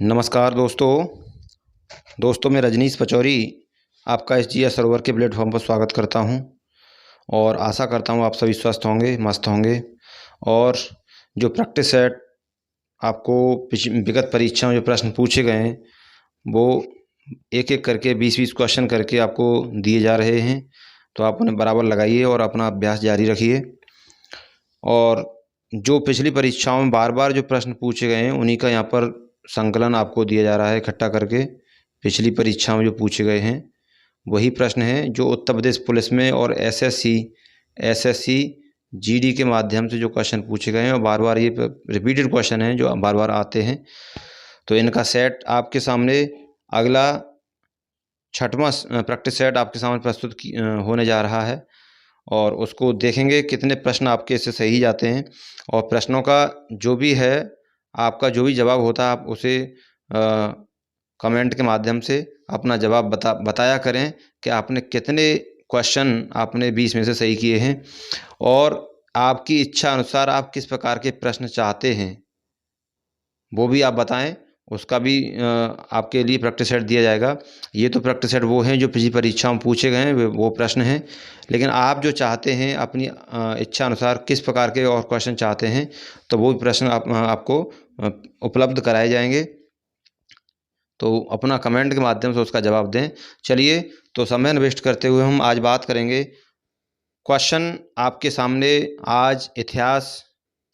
नमस्कार दोस्तों मैं रजनीश पचौरी आपका SGS सर्वर के प्लेटफॉर्म पर स्वागत करता हूं और आशा करता हूं आप सभी स्वस्थ होंगे, मस्त होंगे। और जो प्रैक्टिस सेट आपको विगत परीक्षाओं में जो प्रश्न पूछे गए हैं वो एक एक करके 20-20 क्वेश्चन करके आपको दिए जा रहे हैं, तो आप उन्हें बराबर लगाइए और अपना अभ्यास जारी रखिए। और जो पिछली परीक्षाओं में बार बार जो प्रश्न पूछे गए हैं उन्हीं का यहाँ पर संकलन आपको दिया जा रहा है इकट्ठा करके। पिछली परीक्षाओं में जो पूछे गए हैं वही प्रश्न हैं जो उत्तर प्रदेश पुलिस में और एसएससी जीडी के माध्यम से जो क्वेश्चन पूछे गए हैं और बार बार ये रिपीटेड क्वेश्चन हैं जो बार बार आते हैं। तो इनका सेट आपके सामने अगला 6वां प्रैक्टिस सेट आपके सामने प्रस्तुत होने जा रहा है और उसको देखेंगे कितने प्रश्न आपके इससे सही जाते हैं। और प्रश्नों का जो भी है, आपका जो भी जवाब होता है आप उसे कमेंट के माध्यम से अपना जवाब बताया करें कि आपने कितने क्वेश्चन आपने 20 में से सही किए हैं और आपकी इच्छा अनुसार आप किस प्रकार के प्रश्न चाहते हैं वो भी आप बताएं। उसका भी आपके लिए प्रैक्टिस सेट दिया जाएगा। ये तो प्रैक्टिस सेट वो हैं जो पिछली परीक्षाओं में पूछे गए हैं, वो प्रश्न हैं, लेकिन आप जो चाहते हैं अपनी इच्छा अनुसार किस प्रकार के और क्वेश्चन चाहते हैं तो वो प्रश्न आपको उपलब्ध कराए जाएंगे। तो अपना कमेंट के माध्यम से उसका जवाब दें। चलिए, तो समय न वेस्ट करते हुए हम आज बात करेंगे। क्वेश्चन आपके सामने आज इतिहास,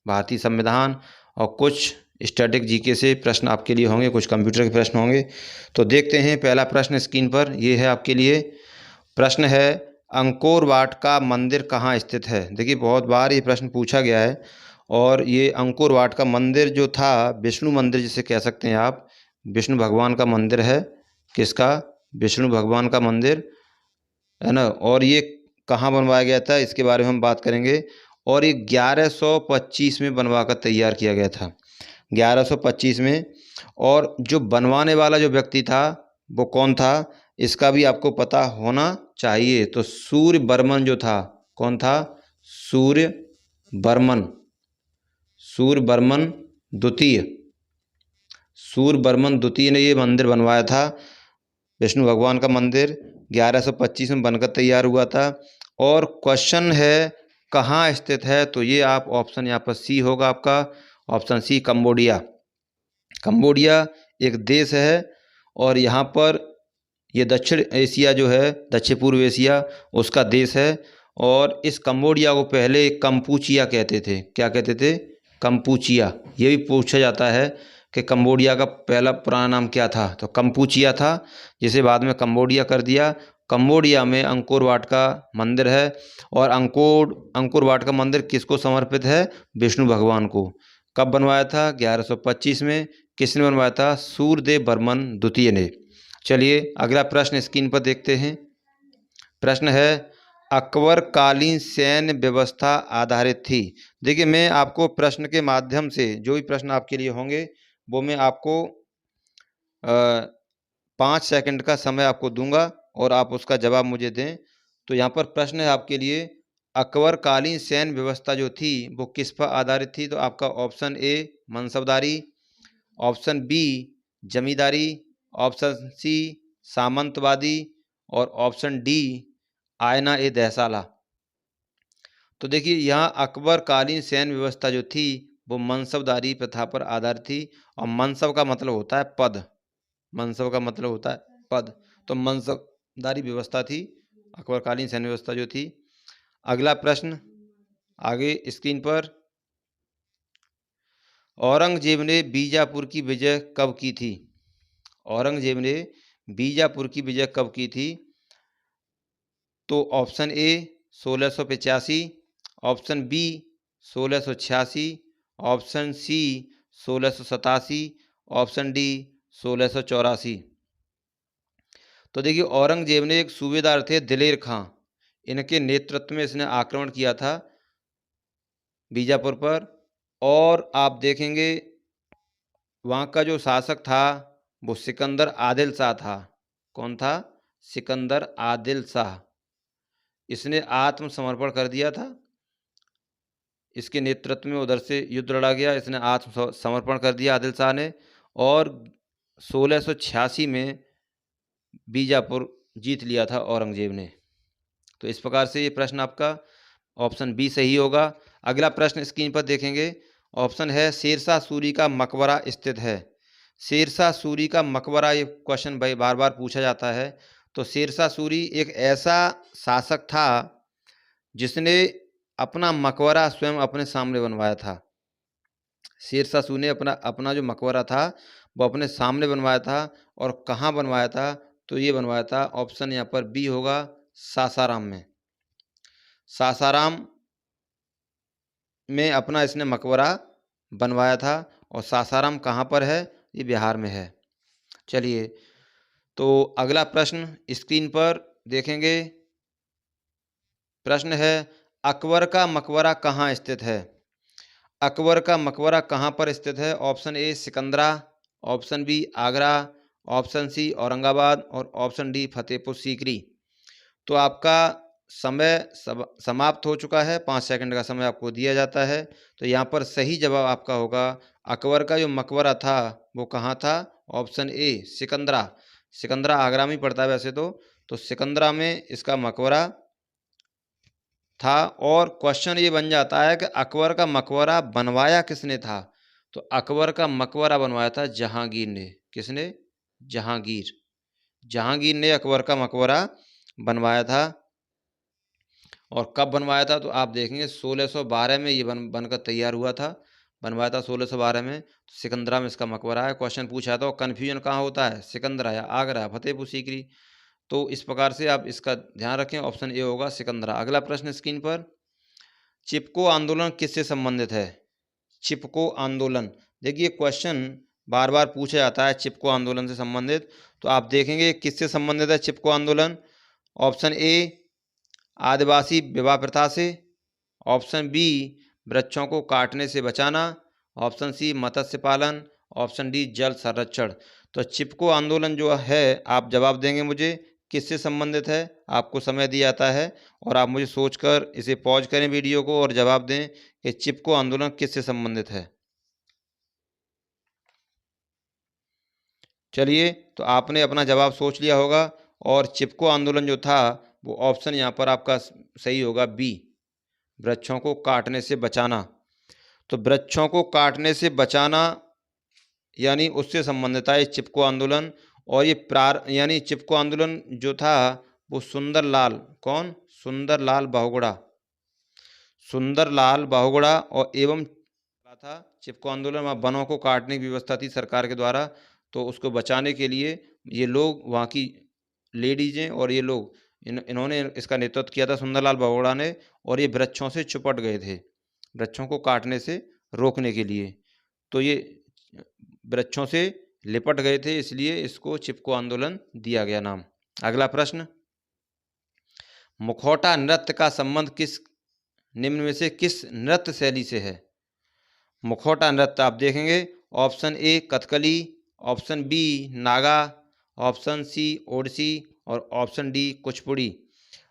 भारतीय संविधान और कुछ स्टैटिक जीके से प्रश्न आपके लिए होंगे, कुछ कंप्यूटर के प्रश्न होंगे। तो देखते हैं पहला प्रश्न स्क्रीन पर, ये है आपके लिए। प्रश्न है, अंकोर वाट का मंदिर कहाँ स्थित है। देखिए, बहुत बार ये प्रश्न पूछा गया है और ये अंकोर वाट का मंदिर जो था, विष्णु मंदिर जिसे कह सकते हैं आप, विष्णु भगवान का मंदिर है। किसका? विष्णु भगवान का मंदिर है ना। और ये कहाँ बनवाया गया था इसके बारे में हम बात करेंगे। और ये 1125 में बनवा कर तैयार किया गया था, 1125 में। और जो बनवाने वाला जो व्यक्ति था वो कौन था इसका भी आपको पता होना चाहिए। तो सूर्यवर्मन जो था, कौन था? सूर्यवर्मन द्वितीय। सूर्यवर्मन द्वितीय ने ये मंदिर बनवाया था। विष्णु भगवान का मंदिर 1125 में बनकर तैयार हुआ था। और क्वेश्चन है कहाँ स्थित है, तो ये आप ऑप्शन यहाँ पर सी होगा आपका, ऑप्शन सी, कंबोडिया। कंबोडिया एक देश है और यहाँ पर ये दक्षिण एशिया जो है, दक्षिण पूर्व एशिया उसका देश है। और इस कंबोडिया को पहले कंपूचिया कहते थे। क्या कहते थे? कंपूचिया। ये भी पूछा जाता है कि कंबोडिया का पहला पुराना नाम क्या था, तो कंपूचिया था, जिसे बाद में कंबोडिया कर दिया। कंबोडिया में अंकोर वाट का मंदिर है और अंकोर वाट का मंदिर किसको समर्पित है? विष्णु भगवान को। कब बनवाया था? 1125 में। किसने बनवाया था? सूर्यदेव बर्मन द्वितीय ने। चलिए, अगला प्रश्न स्क्रीन पर देखते हैं। प्रश्न है, अकबर कालीन सैन्य व्यवस्था आधारित थी। देखिए, मैं आपको प्रश्न के माध्यम से जो भी प्रश्न आपके लिए होंगे वो मैं आपको 5 सेकंड का समय आपको दूंगा और आप उसका जवाब मुझे दें। तो यहाँ पर प्रश्न है आपके लिए, अकबर कालीन सैन्य व्यवस्था जो थी वो किस पर आधारित थी। तो आपका ऑप्शन ए मनसबदारी, ऑप्शन बी जमींदारी, ऑप्शन सी सामंतवादी और ऑप्शन डी आयना ए दहसाला। तो देखिए, यहाँ अकबर कालीन सैन्य व्यवस्था जो थी वो मनसबदारी प्रथा पर आधारित थी। और मनसब का मतलब होता है पद, मनसब का मतलब होता है पद। तो मनसबदारी व्यवस्था थी अकबर कालीन सैन्य व्यवस्था जो थी। अगला प्रश्न आगे स्क्रीन पर, औरंगजेब ने बीजापुर की विजय कब की थी। औरंगजेब ने बीजापुर की विजय कब की थी। तो option A 1685, option B 1686, option C 1687, option D 1684। तो देखिए, औरंगजेब ने एक सूबेदार थे दिलेर खां, इनके नेतृत्व में इसने आक्रमण किया था बीजापुर पर। और आप देखेंगे वहाँ का जो शासक था वो सिकंदर आदिल शाह था। कौन था? सिकंदर आदिल शाह। इसने आत्मसमर्पण कर दिया था, इसके नेतृत्व में उधर से युद्ध लड़ा गया, इसने आत्मसमर्पण कर दिया आदिल शाह ने। और 1686 में बीजापुर जीत लिया था औरंगजेब ने। तो इस प्रकार से ये प्रश्न आपका ऑप्शन बी सही होगा। अगला प्रश्न स्क्रीन पर देखेंगे, ऑप्शन है शेरशाह सूरी का मकबरा स्थित है। शेरशाह सूरी का मकबरा, ये क्वेश्चन भाई बार बार पूछा जाता है। तो शेरशाह सूरी एक ऐसा शासक था जिसने अपना मकबरा स्वयं अपने सामने बनवाया था। शेरशाह सूरी ने अपना अपना जो मकबरा था वो अपने सामने बनवाया था। और कहाँ बनवाया था? तो ये बनवाया था, ऑप्शन यहाँ पर बी होगा, सासाराम में। सासाराम में अपना इसने मकबरा बनवाया था। और सासाराम कहाँ पर है? ये बिहार में है। चलिए, तो अगला प्रश्न स्क्रीन पर देखेंगे। प्रश्न है, अकबर का मकबरा कहाँ स्थित है? अकबर का मकबरा कहाँ पर स्थित है? Option A Sikandra, option B Agra, option C Aurangabad और ऑप्शन डी फतेहपुर सीकरी। तो आपका समय समाप्त हो चुका है। 5 सेकंड का समय आपको दिया जाता है। तो यहाँ पर सही जवाब आपका होगा, अकबर का जो मकबरा था वो कहाँ था? Option A Sikandra. सिकंदरा आगरा में पड़ता है वैसे तो सिकंदरा में इसका मकबरा था। और क्वेश्चन ये बन जाता है कि अकबर का मकबरा बनवाया किसने था? तो अकबर का मकबरा बनवाया था जहांगीर ने। किसने? जहांगीर। जहांगीर ने अकबर का मकबरा बनवाया था। और कब बनवाया था? तो आप देखेंगे 1612 में ये बनकर तैयार हुआ था। बनवाया था 1612 में। सिकंदरा में इसका मकबरा है। क्वेश्चन पूछा था, कन्फ्यूजन कहाँ होता है? सिकंदरा या आगरा, फतेहपुर सीकरी। तो इस प्रकार से आप इसका ध्यान रखें, ऑप्शन ए होगा सिकंदरा। अगला प्रश्न स्क्रीन पर, चिपको आंदोलन किससे संबंधित है? चिपको आंदोलन, देखिए क्वेश्चन बार बार पूछा जाता है चिपको आंदोलन से संबंधित। तो आप देखेंगे किससे संबंधित है चिपको आंदोलन। ऑप्शन ए आदिवासी विवाह प्रथा से, ऑप्शन बी वृक्षों को काटने से बचाना, ऑप्शन सी मत्स्य पालन, ऑप्शन डी जल संरक्षण। तो चिपको आंदोलन जो है, आप जवाब देंगे मुझे किससे संबंधित है। आपको समय दिया जाता है और आप मुझे सोचकर इसे पॉज करें वीडियो को और जवाब दें कि चिपको आंदोलन किससे संबंधित है। चलिए, तो आपने अपना जवाब सोच लिया होगा। और चिपको आंदोलन जो था वो ऑप्शन यहाँ पर आपका सही होगा बी, वृक्षों को काटने से बचाना। तो वृक्षों को काटने से बचाना यानी उससे संबंधित है चिपको आंदोलन। और ये यानी चिपको आंदोलन जो था वो सुंदरलाल, कौन? सुंदरलाल बहुगुणा। सुंदरलाल बहुगुणा और एवं था चिपको आंदोलन। वहाँ वनों को काटने की व्यवस्था थी सरकार के द्वारा। तो उसको बचाने के लिए ये लोग, वहाँ की लेडीजें और ये लोग, इन्होंने इसका नेतृत्व किया था सुंदरलाल बहुगुणा ने। और ये वृक्षों से चिपट गए थे, वृक्षों को काटने से रोकने के लिए। तो ये वृक्षों से लिपट गए थे, इसलिए इसको चिपको आंदोलन दिया गया नाम। अगला प्रश्न, मुखौटा नृत्य का संबंध निम्न में से किस नृत्य शैली से है? मुखौटा नृत्य आप देखेंगे, option A Kathakali, option B Naga, option C Odissi और ऑप्शन डी कुचिपुड़ी।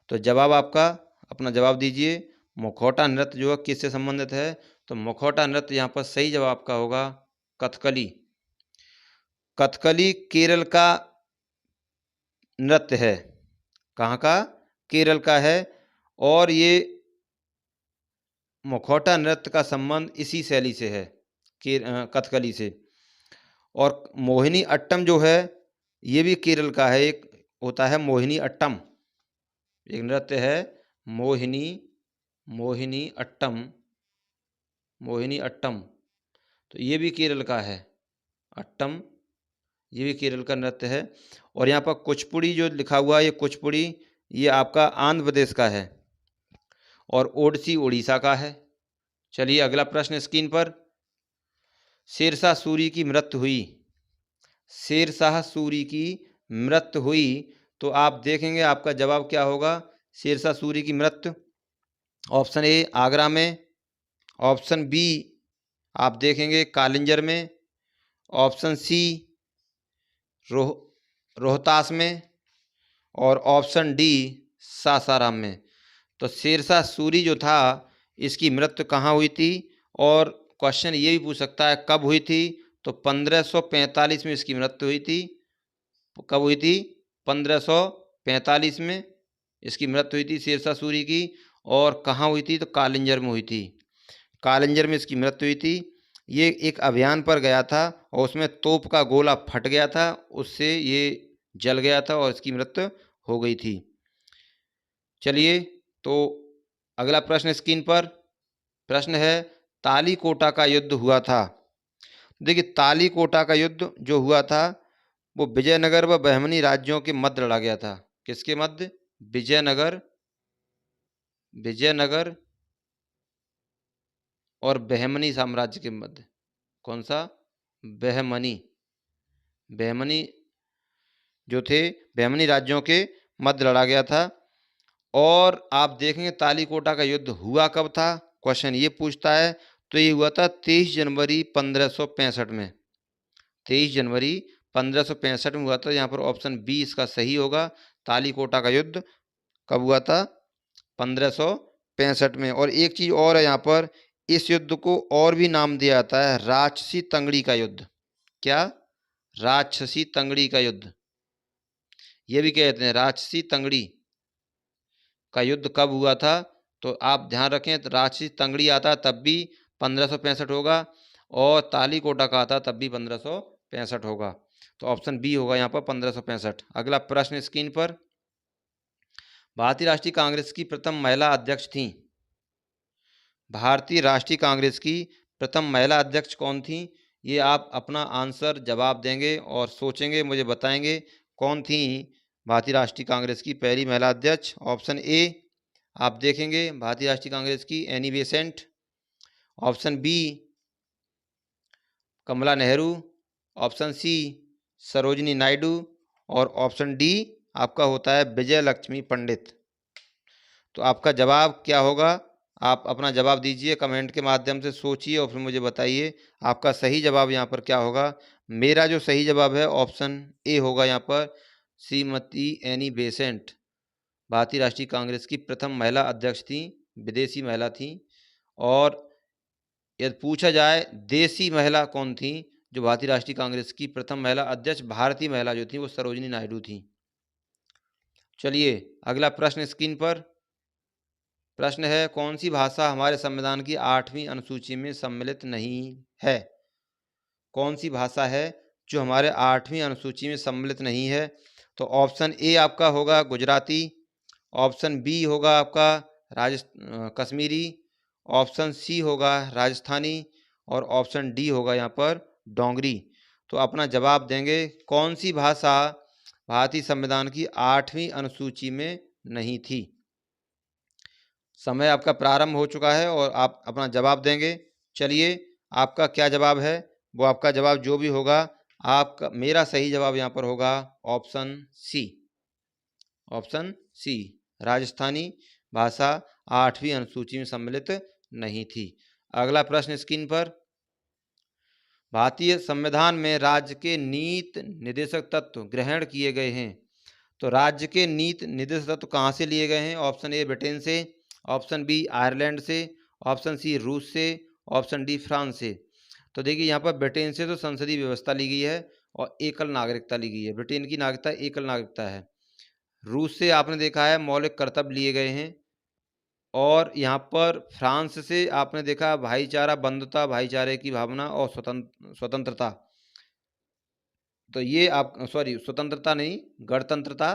तो जवाब आपका, अपना जवाब दीजिए। मुखौटा नृत्य जो है किससे संबंधित है? तो मुखौटा नृत्य यहाँ पर सही जवाब आपका होगा कथकली। कथकली केरल का नृत्य है। कहाँ का? केरल का है। और ये मुखौटा नृत्य का संबंध इसी शैली से है, कथकली से। और मोहिनी अट्टम जो है ये भी केरल का है। एक होता है मोहिनी अट्टम, एक नृत्य है मोहिनी मोहिनी अट्टम, मोहिनी अट्टम। तो ये भी केरल का है, अट्टम, ये भी केरल का नृत्य है। और यहाँ पर कुचिपुड़ी जो लिखा हुआ है, ये कुचिपुड़ी ये आपका आंध्र प्रदेश का है। और ओडिसी उड़ीसा का है। चलिए अगला प्रश्न स्क्रीन पर, शेरशाह सूरी की मृत्यु हुई। शेरशाह सूरी की मृत्यु हुई। तो आप देखेंगे आपका जवाब क्या होगा। शेरशाह सूरी की मृत्यु, ऑप्शन ए आगरा में, ऑप्शन बी आप देखेंगे कालिंजर में, ऑप्शन सी रोहतास में और ऑप्शन डी सासाराम में। तो शेरशाह सूरी जो था इसकी मृत्यु कहाँ हुई थी? और क्वेश्चन ये भी पूछ सकता है कब हुई थी? तो 1545 में इसकी मृत्यु हुई थी। कब हुई थी? 1545 में इसकी मृत्यु हुई थी शेरशाह सूरी की। और कहाँ हुई थी? तो कालिंजर में हुई थी। कालिंजर में इसकी मृत्यु हुई थी। ये एक अभियान पर गया था और उसमें तोप का गोला फट गया था, उससे ये जल गया था और इसकी मृत्यु हो गई थी। चलिए, तो अगला प्रश्न स्क्रीन पर प्रश्न है, तालीकोटा का युद्ध हुआ था। देखिए, तालीकोटा का युद्ध जो हुआ था वो विजयनगर व बहमनी राज्यों के मध्य लड़ा गया था। किसके मध्य? विजयनगर और बहमनी साम्राज्य के मध्य। कौन सा? बहमनी जो थे, बहमनी राज्यों के मध्य लड़ा गया था। और आप देखेंगे तालीकोटा का युद्ध हुआ कब था, क्वेश्चन ये पूछता है। तो ये हुआ था 23 जनवरी 1565 में। 23 जनवरी 1565 में हुआ था। यहाँ पर ऑप्शन बी इसका सही होगा। तालीकोटा का युद्ध कब हुआ था? 1565 में। और एक चीज और है यहाँ पर, इस युद्ध को और भी नाम दिया जाता है राक्षसी तंगड़ी का युद्ध। क्या? राक्षसी तंगड़ी का युद्ध, ये भी कहते हैं राक्षसी तंगड़ी का युद्ध कब हुआ था। तो आप ध्यान रखें, राक्षसी तंगड़ी आता तब भी 1565 होगा और तालीकोटा का आता तब भी 1565 होगा। तो ऑप्शन बी होगा यहाँ पर 1565। अगला प्रश्न स्क्रीन पर, भारतीय राष्ट्रीय कांग्रेस की प्रथम महिला अध्यक्ष थी। भारतीय राष्ट्रीय कांग्रेस की प्रथम महिला अध्यक्ष कौन थी? ये आप अपना आंसर जवाब देंगे और सोचेंगे, मुझे बताएंगे कौन थी भारतीय राष्ट्रीय कांग्रेस की पहली महिला अध्यक्ष। ऑप्शन ए आप देखेंगे भारतीय राष्ट्रीय कांग्रेस की Annie Besant. Option B Kamla Nehru. Option C Sarojini Naidu. और ऑप्शन डी आपका होता है विजय लक्ष्मी पंडित। तो आपका जवाब क्या होगा? आप अपना जवाब दीजिए, कमेंट के माध्यम से सोचिए और फिर मुझे बताइए आपका सही जवाब यहाँ पर क्या होगा। मेरा जो सही जवाब है ऑप्शन ए होगा यहाँ पर, श्रीमती एनी बेसेंट भारतीय राष्ट्रीय कांग्रेस की प्रथम महिला अध्यक्ष थी, विदेशी महिला थी। और यदि पूछा जाए देसी महिला कौन थी जो भारतीय राष्ट्रीय कांग्रेस की प्रथम महिला अध्यक्ष, भारतीय महिला जो थी वो सरोजिनी नायडू थी। चलिए, अगला प्रश्न स्क्रीन पर प्रश्न है, कौन सी भाषा हमारे संविधान की 8वीं अनुसूची में सम्मिलित नहीं है? कौन सी भाषा है जो हमारे 8वीं अनुसूची में सम्मिलित नहीं है? तो ऑप्शन ए आपका होगा गुजराती। ऑप्शन बी होगा आपका कश्मीरी। ऑप्शन सी होगा राजस्थानी। और ऑप्शन डी होगा यहाँ पर डोंगरी। तो अपना जवाब देंगे कौन सी भाषा भारतीय संविधान की 8वीं अनुसूची में नहीं थी। समय आपका प्रारंभ हो चुका है और आप अपना जवाब देंगे। चलिए, आपका क्या जवाब है? वो आपका जवाब जो भी होगा, आपका मेरा सही जवाब यहाँ पर होगा option C. Option C, Rajasthani भाषा 8वीं अनुसूची में सम्मिलित नहीं थी। अगला प्रश्न स्क्रीन पर, भारतीय संविधान में राज्य के नीति निर्देशक तत्व ग्रहण किए गए हैं। तो राज्य के नीति निर्देशक तत्व कहाँ से लिए गए हैं? ऑप्शन ए ब्रिटेन से। ऑप्शन बी आयरलैंड से। ऑप्शन सी रूस से। ऑप्शन डी फ्रांस से। तो देखिए, यहाँ पर ब्रिटेन से तो संसदीय व्यवस्था ली गई है और एकल नागरिकता ली गई है। ब्रिटेन की नागरिकता एकल नागरिकता है। रूस से आपने देखा है मौलिक कर्तव्य लिए गए हैं। और यहाँ पर फ्रांस से आपने देखा भाईचारा, बंधुता, भाईचारे की भावना और स्वतंत्रता। तो ये आप स्वतंत्रता नहीं, गणतंत्रता,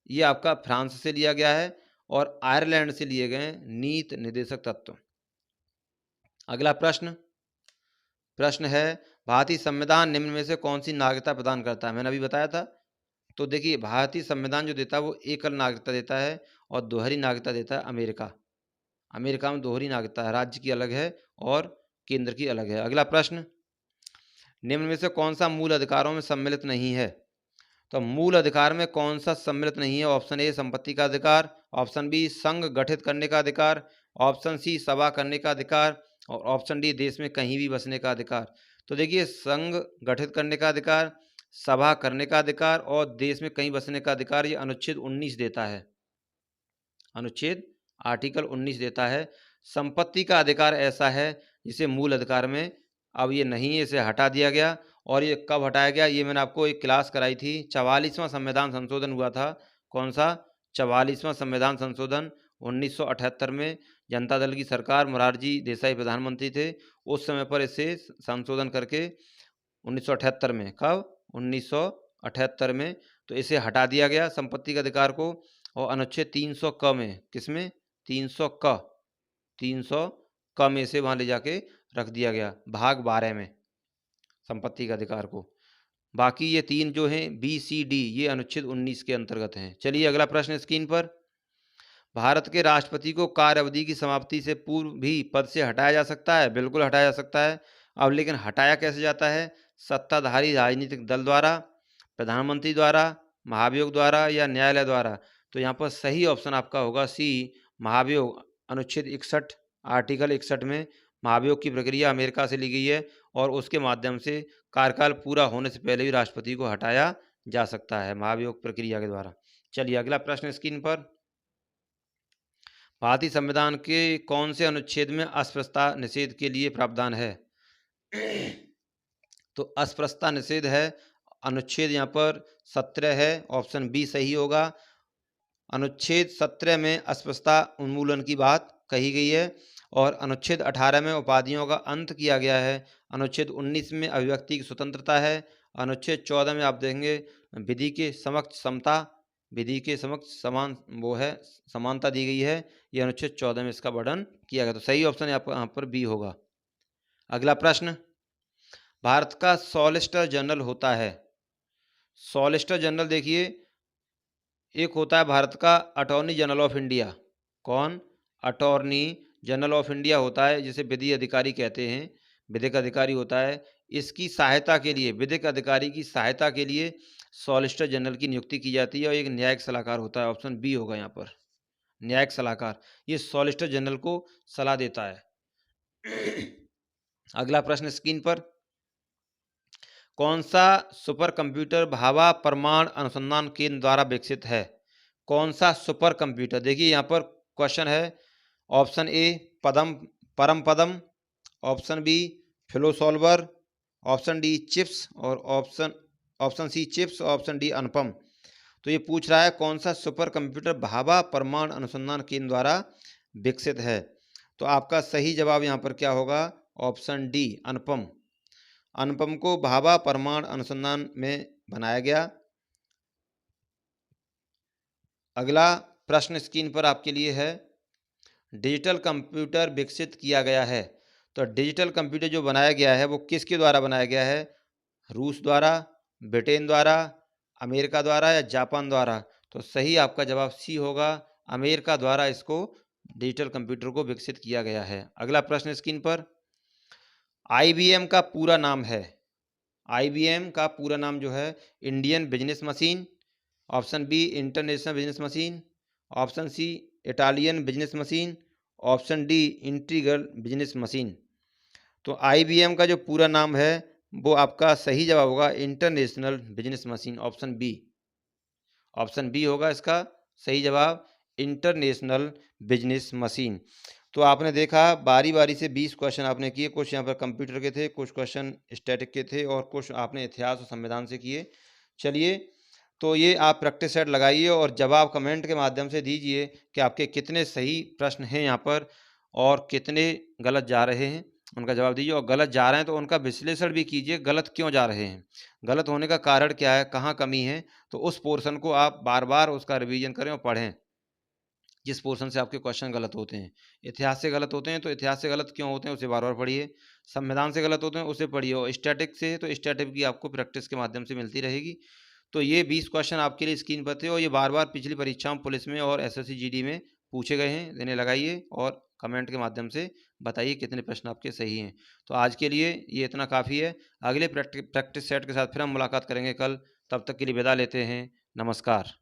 ये आपका फ्रांस से लिया गया है। और आयरलैंड से लिए गए नीति निर्देशक तत्व। अगला प्रश्न है, भारतीय संविधान निम्न में से कौन सी नागरिकता प्रदान करता है? मैंने अभी बताया था। तो देखिए, भारतीय संविधान जो देता है वो एकल नागरिकता देता है और दोहरी नागरिकता देता है अमेरिका में दोहरी नागरिकता है, राज्य की अलग है और केंद्र की अलग है। अगला प्रश्न, निम्न में से कौन सा मूल अधिकारों में सम्मिलित नहीं है? तो मूल अधिकार में कौन सा सम्मिलित नहीं है? ऑप्शन ए संपत्ति का अधिकार। ऑप्शन बी संघ गठित करने का अधिकार। ऑप्शन सी सभा करने का अधिकार। और ऑप्शन डी देश में कहीं भी बसने का अधिकार। तो देखिए, संघ गठित करने का अधिकार, सभा करने का अधिकार और देश में कहीं बसने का अधिकार, ये अनुच्छेद 19 देता है। अनुच्छेद आर्टिकल 19 देता है। संपत्ति का अधिकार ऐसा है जिसे मूल अधिकार में अब ये नहीं है, इसे हटा दिया गया। और ये कब हटाया गया, ये मैंने आपको एक क्लास कराई थी। 44वां संविधान संशोधन हुआ था। कौन सा? 44वां संविधान संशोधन 1978 में। जनता दल की सरकार, मोरारजी देसाई प्रधानमंत्री थे, उस समय पर इसे संशोधन करके 1978 में। कब? 1978 में। तो इसे हटा दिया गया संपत्ति के अधिकार को। और अनुच्छेद 300 क में, किसमें? 300 क, 300 क में से वहाँ ले जाके रख दिया गया, भाग 12 में, संपत्ति के अधिकार को। बाकी ये 3 जो हैं बी सी डी, ये अनुच्छेद 19 के अंतर्गत हैं। चलिए अगला प्रश्न स्क्रीन पर। भारत के राष्ट्रपति को कार्य अवधि की समाप्ति से पूर्व भी पद से हटाया जा सकता है? बिल्कुल हटाया जा सकता है। अब लेकिन हटाया कैसे जाता है? सत्ताधारी राजनीतिक दल द्वारा, प्रधानमंत्री द्वारा, महाभियोग द्वारा या न्यायालय द्वारा। तो यहाँ पर सही ऑप्शन आपका होगा सी, महाभियोग। अनुच्छेद 61, आर्टिकल 61 में महाभियोग की प्रक्रिया अमेरिका से ली गई है और उसके माध्यम से कार्यकाल पूरा होने से पहले भी राष्ट्रपति को हटाया जा सकता है महाभियोग प्रक्रिया के द्वारा। चलिए अगला प्रश्न स्क्रीन पर। भारतीय संविधान के कौन से अनुच्छेद में अस्पृश्यता निषेध के लिए प्रावधान है? तो अस्पृश्यता निषेध है, अनुच्छेद यहाँ पर 17 है, ऑप्शन बी सही होगा। अनुच्छेद 17 में अस्पृश्यता उन्मूलन की बात कही गई है और अनुच्छेद 18 में उपाधियों का अंत किया गया है। अनुच्छेद 19 में अभिव्यक्ति की स्वतंत्रता है। अनुच्छेद 14 में आप देखेंगे विधि के समक्ष समता, विधि के समक्ष समान वो है, समानता दी गई है। ये अनुच्छेद 14 में इसका वर्णन किया गया। तो सही ऑप्शन यहाँ पर बी होगा। अगला प्रश्न, भारत का सॉलिसिटर जनरल होता है। सॉलिसिटर जनरल देखिए, एक होता है भारत का अटॉर्नी जनरल ऑफ इंडिया। कौन? अटॉर्नी जनरल ऑफ इंडिया होता है, जिसे विधि अधिकारी कहते हैं, विधिक अधिकारी होता है। इसकी सहायता के लिए, विधिक अधिकारी की सहायता के लिए सॉलिसिटर जनरल की नियुक्ति की जाती है और एक न्यायिक सलाहकार होता है। ऑप्शन बी होगा यहाँ पर, न्यायिक सलाहकार। ये सॉलिसिटर जनरल को सलाह देता है। अगला प्रश्न स्क्रीन पर। कौन सा सुपर कंप्यूटर भाभा परमाणु अनुसंधान केंद्र द्वारा विकसित है? कौन सा सुपर कंप्यूटर? देखिए यहाँ पर क्वेश्चन है। Option A Param Padam, option B Flosolver, option D chips और option C chips, option D Anupam. तो ये पूछ रहा है कौन सा सुपर कंप्यूटर भाभा परमाणु अनुसंधान केंद्र द्वारा विकसित है। तो आपका सही जवाब यहाँ पर क्या होगा? ऑप्शन डी अनुपम। अनुपम को भाभा परमाणु अनुसंधान में बनाया गया। अगला प्रश्न स्क्रीन पर आपके लिए है, डिजिटल कंप्यूटर विकसित किया गया है। तो डिजिटल कंप्यूटर जो बनाया गया है वो किसके द्वारा बनाया गया है? रूस द्वारा, ब्रिटेन द्वारा, अमेरिका द्वारा या जापान द्वारा? तो सही आपका जवाब सी होगा, अमेरिका द्वारा इसको डिजिटल कंप्यूटर को विकसित किया गया है। अगला प्रश्न स्क्रीन पर, IBM का पूरा नाम है। IBM का पूरा नाम जो है Indian business machine, option B international business machine, option C Italian business machine, option D integral business machine. तो IBM का जो पूरा नाम है वो आपका सही जवाब होगा international business machine, option B. Option B होगा इसका सही जवाब, इंटरनेशनल बिजनेस मशीन। तो आपने देखा बारी बारी से 20 क्वेश्चन आपने किए। कुछ यहाँ पर कंप्यूटर के थे, कुछ क्वेश्चन स्टैटिक के थे और कुछ आपने इतिहास और संविधान से किए। चलिए, तो ये आप प्रैक्टिस सेट लगाइए और जवाब कमेंट के माध्यम से दीजिए कि आपके कितने सही प्रश्न हैं यहाँ पर और कितने गलत जा रहे हैं, उनका जवाब दीजिए। और गलत जा रहे हैं तो उनका विश्लेषण भी कीजिए, गलत क्यों जा रहे हैं, गलत होने का कारण क्या है, कहाँ कमी है। तो उस पोर्शन को आप बार बार उसका रिवीजन करें और पढ़ें जिस पोर्शन से आपके क्वेश्चन गलत होते हैं। इतिहास से गलत होते हैं तो इतिहास से गलत क्यों होते हैं उसे बार बार पढ़िए। संविधान से गलत होते हैं उसे पढ़िए। और स्टैटिक से तो स्टैटिक की आपको प्रैक्टिस के माध्यम से मिलती रहेगी। तो ये 20 क्वेश्चन आपके लिए स्क्रीन पर थे और ये बार बार पिछली परीक्षाओं पुलिस में और SSC GD में पूछे गए हैं। इन्हें लगाइए और कमेंट के माध्यम से बताइए कितने प्रश्न आपके सही हैं। तो आज के लिए ये इतना काफ़ी है। अगले प्रैक्टिस सेट के साथ फिर हम मुलाकात करेंगे कल। तब तक के लिए विदा लेते हैं। नमस्कार।